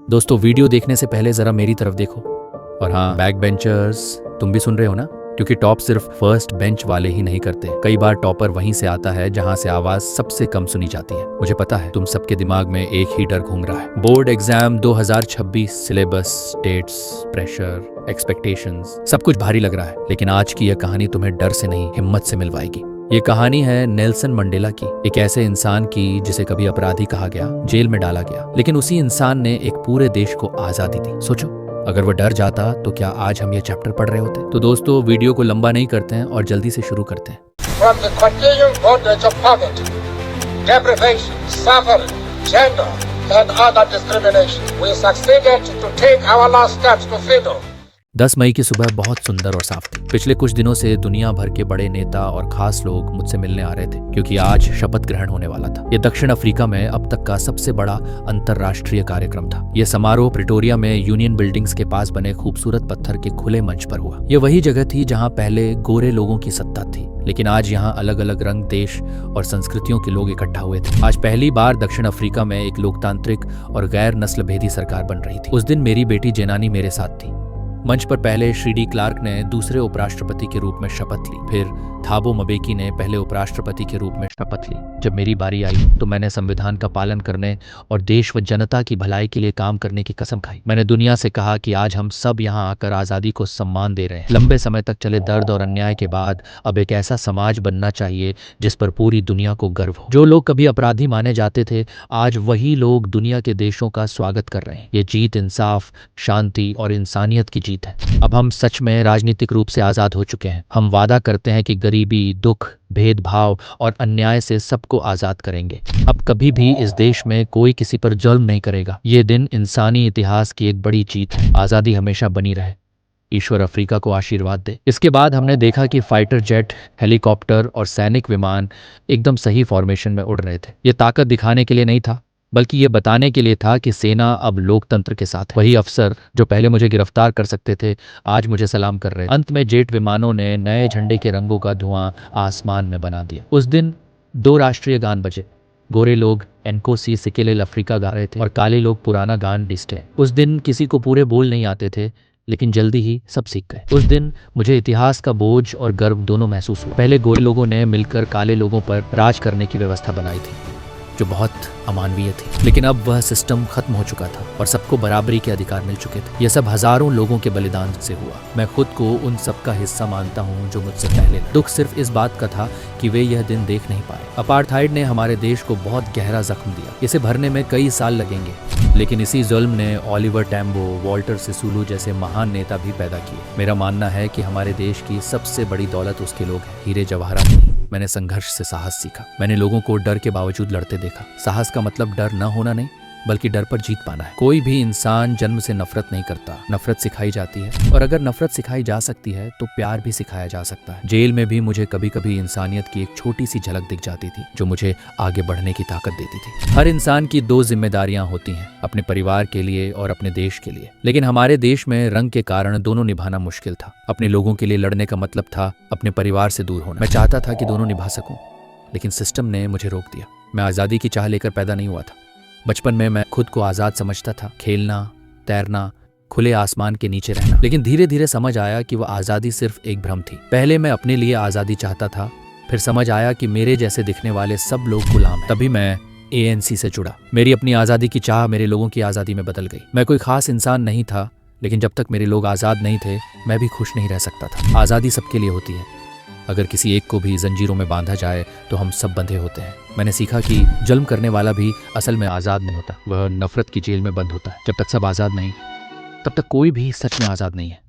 दोस्तों वीडियो देखने से पहले जरा मेरी तरफ देखो। और हाँ बैक बेंचर्स, तुम भी सुन रहे हो ना? क्योंकि टॉप सिर्फ फर्स्ट बेंच वाले ही नहीं करते, कई बार टॉपर वहीं से आता है जहां से आवाज सबसे कम सुनी जाती है। मुझे पता है तुम सबके दिमाग में एक ही डर घूम रहा है, board exam 2026, syllabus, dates, pressure, expectations, सब कुछ भारी लग रहा है। लेकिन आज की यह कहानी तुम्हें डर से नहीं हिम्मत से मिलवाएगी। ये कहानी है नेल्सन मंडेला की, एक ऐसे इंसान की जिसे कभी अपराधी कहा गया, जेल में डाला गया, लेकिन उसी इंसान ने एक पूरे देश को आजादी दी। सोचो, अगर वो डर जाता तो क्या आज हम ये चैप्टर पढ़ रहे होते? तो दोस्तों वीडियो को लंबा नहीं करते हैं और जल्दी से शुरू करते हैं। From the continuing bondage of poverty, deprivation, suffering, gender, and other discrimination, we succeeded to take our last steps to freedom. 10 मई की सुबह बहुत सुंदर और साफ थी। पिछले कुछ दिनों से दुनिया भर के बड़े नेता और खास लोग मुझसे मिलने आ रहे थे, क्योंकि आज शपथ ग्रहण होने वाला था। ये दक्षिण अफ्रीका में अब तक का सबसे बड़ा अंतरराष्ट्रीय कार्यक्रम था। ये समारोह प्रिटोरिया में यूनियन बिल्डिंग्स के पास बने खूबसूरत पत्थर के खुले मंच पर हुआ। ये वही जगह थी जहाँ पहले गोरे लोगों की सत्ता थी, लेकिन आज यहाँ अलग अलग रंग, देश और संस्कृतियों के लोग इकट्ठा हुए थे। आज पहली बार दक्षिण अफ्रीका में एक लोकतांत्रिक और गैर नस्ल भेदी सरकार बन रही थी। उस दिन मेरी बेटी जेनानी मेरे साथ थी। मंच पर पहले श्री डी क्लार्क ने दूसरे उपराष्ट्रपति के रूप में शपथ ली, फिर थाबो मबेकी ने पहले उपराष्ट्रपति के रूप में शपथ ली। जब मेरी बारी आई तो मैंने संविधान का पालन करने और देश व जनता की भलाई के लिए काम करने की कसम खाई। मैंने दुनिया से कहा कि आज हम सब यहाँ आकर आज़ादी को सम्मान दे रहे हैं। लंबे समय तक चले दर्द और अन्याय के बाद अब एक ऐसा समाज बनना चाहिए जिस पर पूरी दुनिया को गर्व हो। जो लोग कभी अपराधी माने जाते थे, आज वही लोग दुनिया के देशों का स्वागत कर रहे हैं। ये जीत इंसाफ, शांति और इंसानियत की जीत है। अब हम सच में राजनीतिक रूप से आज़ाद हो चुके हैं। हम वादा करते हैं कि गरीबी, दुख, भेदभाव और अन्याय से सबको आज़ाद करेंगे। अब कभी भी इस देश में कोई किसी पर जुल्म नहीं करेगा। ये दिन इंसानी इतिहास की एक बड़ी जीत है। आज़ादी हमेशा बनी रहे। ईश्वर अफ्रीका को आशीर्वाद दे। इसके बाद हमने देखा कि फाइटर जेट, हेलीकॉप्टर और सैनिक विमान एकदम सही फॉर्मेशन में उड़ रहे थे। ये ताकत दिखाने के लिए नहीं था, बल्कि ये बताने के लिए था कि सेना अब लोकतंत्र के साथ है। वही अफसर जो पहले मुझे गिरफ्तार कर सकते थे, आज मुझे सलाम कर रहे थे। अंत में जेट विमानों ने नए झंडे के रंगों का धुआं आसमान में बना दिया। उस दिन 2 राष्ट्रीय गान बजे। गोरे लोग एनकोसी सिकेलेल अफ्रीका गा रहे थे और काले लोग पुराना गान डिस्टे। उस दिन किसी को पूरे बोल नहीं आते थे, लेकिन जल्दी ही सब सीख गए। उस दिन मुझे इतिहास का बोझ और गर्व दोनों महसूस हुआ। पहले गोरे लोगों ने मिलकर काले लोगों पर राज करने की व्यवस्था बनाई थी, जो बहुत अमानवीय थी, लेकिन अब वह सिस्टम खत्म हो चुका था और सबको बराबरी के अधिकार मिल चुके थे। यह सब हजारों लोगों के बलिदान से हुआ। मैं खुद को उन सब का हिस्सा मानता हूँ जो मुझसे पहले। दुख सिर्फ इस बात का था कि वे यह दिन देख नहीं पाए। अपार्थाइड ने हमारे देश को बहुत गहरा जख्म दिया। इसे भरने में कई साल लगेंगे, लेकिन इसी जुल्म ने ओलिवर टैम्बो, वॉल्टर सिसुलू जैसे महान नेता भी पैदा किए। मेरा मानना है कि हमारे देश की सबसे बड़ी दौलत उसके लोग हैं, हीरे जवाहरात नहीं। मैंने संघर्ष से साहस सीखा। मैंने लोगों को डर के बावजूद लड़ते देखा। साहस का मतलब डर न होना नहीं, बल्कि डर पर जीत पाना है। कोई भी इंसान जन्म से नफरत नहीं करता, नफरत सिखाई जाती है। और अगर नफरत सिखाई जा सकती है तो प्यार भी सिखाया जा सकता है। जेल में भी मुझे कभी कभी इंसानियत की एक छोटी सी झलक दिख जाती थी, जो मुझे आगे बढ़ने की ताकत देती थी। हर इंसान की 2 जिम्मेदारियां होती हैं, अपने परिवार के लिए और अपने देश के लिए। लेकिन हमारे देश में रंग के कारण दोनों निभाना मुश्किल था। अपने लोगों के लिए लड़ने का मतलब था अपने परिवार से दूर होना। मैं चाहता था कि दोनों निभा सकूं, लेकिन सिस्टम ने मुझे रोक दिया। मैं आज़ादी की चाह लेकर पैदा नहीं हुआ था। बचपन में मैं खुद को आज़ाद समझता था, खेलना, तैरना, खुले आसमान के नीचे रहना। लेकिन धीरे धीरे समझ आया कि वह आज़ादी सिर्फ एक भ्रम थी। पहले मैं अपने लिए आज़ादी चाहता था, फिर समझ आया कि मेरे जैसे दिखने वाले सब लोग गुलाम हैं। तभी मैं ANC से जुड़ा। मेरी अपनी आज़ादी की चाह मेरे लोगों की आज़ादी में बदल गई। मैं कोई खास इंसान नहीं था, लेकिन जब तक मेरे लोग आज़ाद नहीं थे, मैं भी खुश नहीं रह सकता था। आज़ादी सबके लिए होती है। अगर किसी एक को भी जंजीरों में बांधा जाए तो हम सब बंधे होते हैं। मैंने सीखा कि जुल्म करने वाला भी असल में आज़ाद नहीं होता, वह नफरत की जेल में बंद होता है। जब तक सब आज़ाद नहीं, तब तक कोई भी सच में आज़ाद नहीं है।